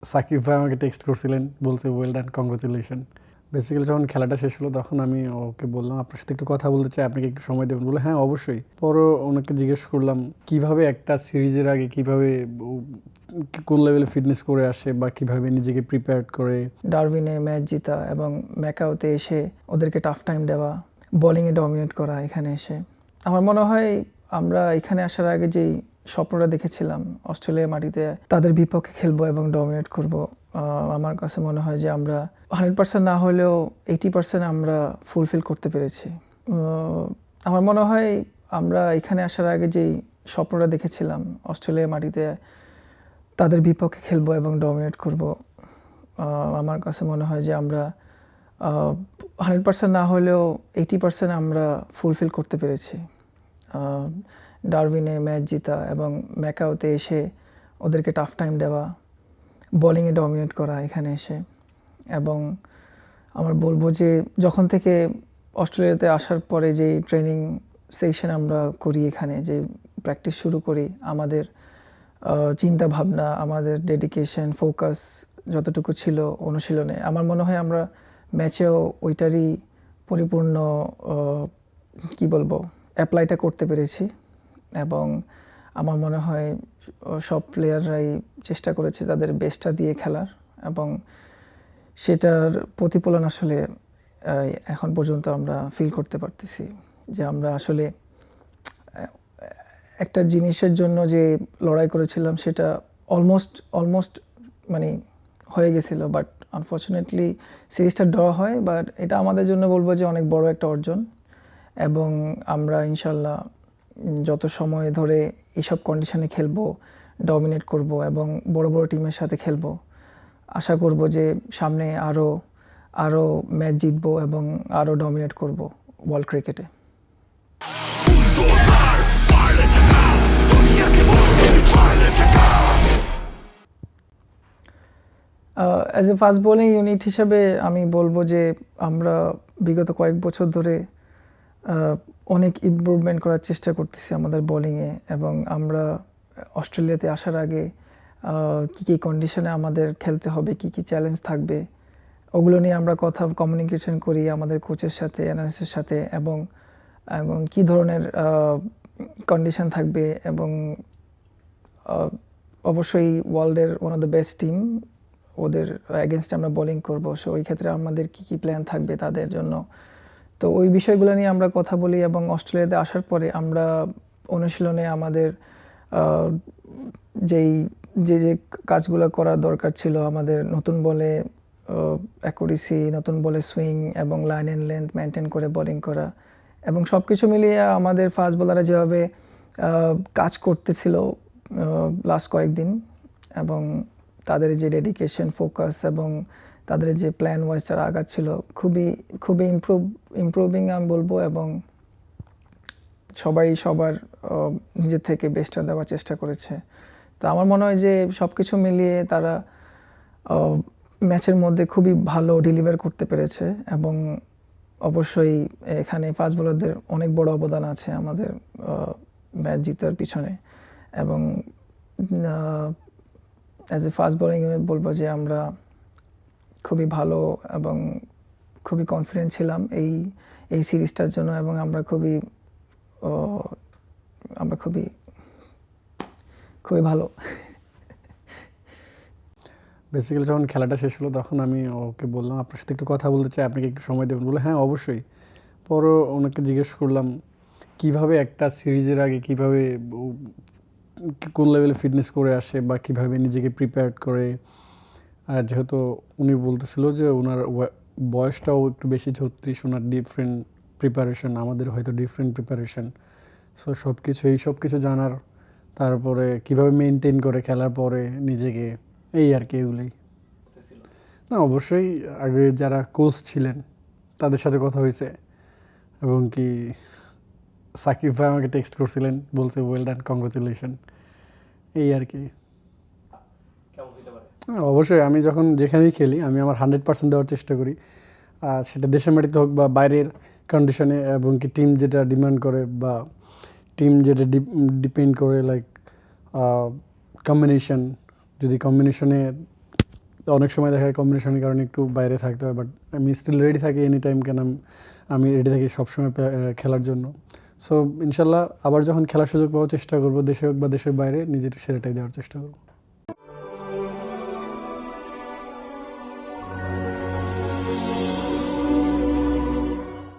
সাকিব ভাই আমাকে টেক্সট করছিলেন, বলছে ওয়েল ডান, কংগ্রাচুলেশন। বেসিক্যালি যখন খেলাটা শেষ হলো তখন আমি ওকে বললাম আপনার সাথে একটু কথা বলতে চাই, আপনাকে একটু সময় দেবেন? বলে হ্যাঁ অবশ্যই। পরও ওনাকে জিজ্ঞেস করলাম কিভাবে একটা সিরিজের আগে কিভাবে কোন লেভেলে ফিটনেস করে আসে বা কিভাবে নিজেকে প্রিপেয়ার করে। ডারউইনে ম্যাচ জিতা এবং ম্যাকাওতে এসে ওদেরকে টাফ টাইম দেওয়া, বোলিংয়ে ডমিনেট করা এখানে এসে। আমার মনে হয় আমরা এখানে আসার আগে যেই স্বপ্নটা দেখেছিলাম অস্ট্রেলিয়া মাটিতে তাদের বিপক্ষে খেলবো এবং ডমিনেট করব, আমার কাছে মনে হয় যে আমরা 100% না হলেও 80% আমরা ফুলফিল করতে পেরেছি। আমার মনে হয় আমরা এখানে আসার আগে যেই স্বপ্নটা দেখেছিলাম অস্ট্রেলিয়া মাটিতে তাদের বিপক্ষে খেলবো এবং ডমিনেট করব, আমার কাছে মনে হয় যে আমরা 100% না হলেও 80% আমরা ফুলফিল করতে পেরেছি। ডারউইনে ম্যাচ জিতা এবং ম্যাকাওতে এসে ওদেরকে টাফ টাইম দেওয়া, বোলিংয়ে ডমিনেট করা এখানে এসে। এবং আমার বলবো যে যখন থেকে অস্ট্রেলিয়াতে আসার পরে যে ট্রেনিং সেশন আমরা করি, এখানে যে প্র্যাকটিস শুরু করি, আমাদের চিন্তা ভাবনা, আমাদের ডেডিকেশন, ফোকাস যতটুকু ছিল অনুশীলনে, আমার মনে হয় আমরা ম্যাচেও ওইটারই পরিপূর্ণ কি বলবো অ্যাপ্লাইটা করতে পেরেছি। এবং আমার মনে হয় সব প্লেয়াররাই চেষ্টা করেছে তাদের বেস্টটা দিয়ে খেলার, এবং সেটার প্রতিফলন আসলে এখন পর্যন্ত আমরা ফিল করতে পারতেছি যে আমরা আসলে একটা জিনিসের জন্য যে লড়াই করেছিলাম সেটা অলমোস্ট মানে হয়ে গেছিলো, বাট আনফর্চুনেটলি সিরিজটা ড্র হয়। বাট এটা আমাদের জন্য বলবো যে অনেক বড় একটা অর্জন, এবং আমরা ইনশাল্লাহ যত সময় ধরে এইসব কন্ডিশনে খেলবো, ডমিনেট করব এবং বড় বড় টিমের সাথে খেলবো, আশা করব যে সামনে আরও ম্যাচ জিতবো এবং আরও ডমিনেট করব ওয়ার্ল্ড ক্রিকেটে। As a fast bowling unit হিসেবে আমি বলবো যে আমরা বিগত কয়েক বছর ধরে অনেক ইমপ্রুভমেন্ট করার চেষ্টা করতেছি আমাদের বোলিংয়ে, এবং আমরা অস্ট্রেলিয়াতে আসার আগে কী কী কন্ডিশনে আমাদের খেলতে হবে, কী কী চ্যালেঞ্জ থাকবে, ওগুলো নিয়ে আমরা কমিউনিকেশন করি আমাদের কোচের সাথে, অ্যানালিস্টের সাথে, এবং কী ধরনের কন্ডিশন থাকবে, এবং অবশ্যই ওয়ার্ল্ডের one of the best team, ওদের এগেনস্টে আমরা বোলিং করব, সো ওই ক্ষেত্রে আমাদের কী কী প্ল্যান থাকবে তাদের জন্য। তো ওই বিষয়গুলো নিয়ে আমরা কথা বলি, এবং অস্ট্রেলিয়াতে আসার পরে আমরা অনুশীলনে আমাদের যে কাজগুলো করার দরকার ছিল, আমাদের নতুন বলে অ্যাকুরেসি, নতুন বলে সুইং এবং লাইন অ্যান্ড লেন্থ মেনটেন করে বোলিং করা, এবং সব কিছু মিলিয়ে আমাদের ফাস্ট বোলাররা যেভাবে কাজ করতেছিল লাস্ট কয়েকদিন, এবং তাদের যে ডেডিকেশন, ফোকাস এবং তাদের যে প্ল্যান ওয়াইজ তারা আগাচ্ছিল, খুবই ইমপ্রুভিং আমি বলবো, এবং সবাই সবার নিজের থেকে বেস্টটা দেওয়ার চেষ্টা করেছে। তো আমার মনে হয় যে সব কিছু মিলিয়ে তারা ম্যাচের মধ্যে খুবই ভালো ডেলিভার করতে পেরেছে, এবং অবশ্যই এখানে ফাস্ট বোলারদের অনেক বড় অবদান আছে আমাদের ম্যাচ জিতার পিছনে। এবং as a fast bowling unit বলবো যে আমরা খুবই ভালো এবং খুবই কনফিডেন্ট ছিলাম এই সিরিজটার জন্য, এবং আমরা খুবই ভালো। বেসিক্যালি যখন খেলাটা শেষ হলো তখন আমি ওকে বললাম আপনার সাথে একটু কথা বলতে চাই, আপনাকে একটু সময় দেবেন? বলে হ্যাঁ অবশ্যই। পরও ওনাকে জিজ্ঞেস করলাম কিভাবে একটা সিরিজের আগে কিভাবে কোন লেভেলে ফিটনেস করে আসে বা কিভাবে নিজেকে প্রিপেয়ার করে। আর যেহেতু উনি বলতেছিল যে ওনার বয়সটাও একটু বেশি 36, ওনার ডিফারেন্ট প্রিপারেশন, আমাদের হয়তো ডিফারেন্ট প্রিপারেশন। সো সব কিছু জানার, তারপরে কিভাবে মেনটেন করে খেলার পরে নিজেকে, এই আর কি এগুলোই। না অবশ্যই আগে যারা কোচ ছিলেন তাদের সাথে কথা হয়েছে, এবং কি সাকিব ভাই আমাকে টেক্সট করছিলেন, বলছে ওয়েল ডান, কংগ্রাচুলেশন, এই আর কি। অবশ্যই আমি যখন যেখানেই খেলি আমি আমার 100% দেওয়ার চেষ্টা করি, সেটা দেশের মাটিতে হোক বা বাইরের কন্ডিশনে, এবং কি টিম যেটা ডিমান্ড করে বা টিম যেটা ডিপেন্ড করে, লাইক কম্বিনেশন, যদি কম্বিনেশনে তো অনেক সময় দেখা যায় কম্বিনেশনের কারণে একটু বাইরে থাকতে হয়, বাট আমি স্টিল রেডি থাকি এনি টাইম, কেন আমি রেডি থাকি সবসময় খেলার জন্য। সো ইনশাল্লাহ আবার যখন খেলার সুযোগ পাওয়ার চেষ্টা করবো, দেশে হোক বা দেশের বাইরে, নিজের সেরাটাই দেওয়ার চেষ্টা করবো।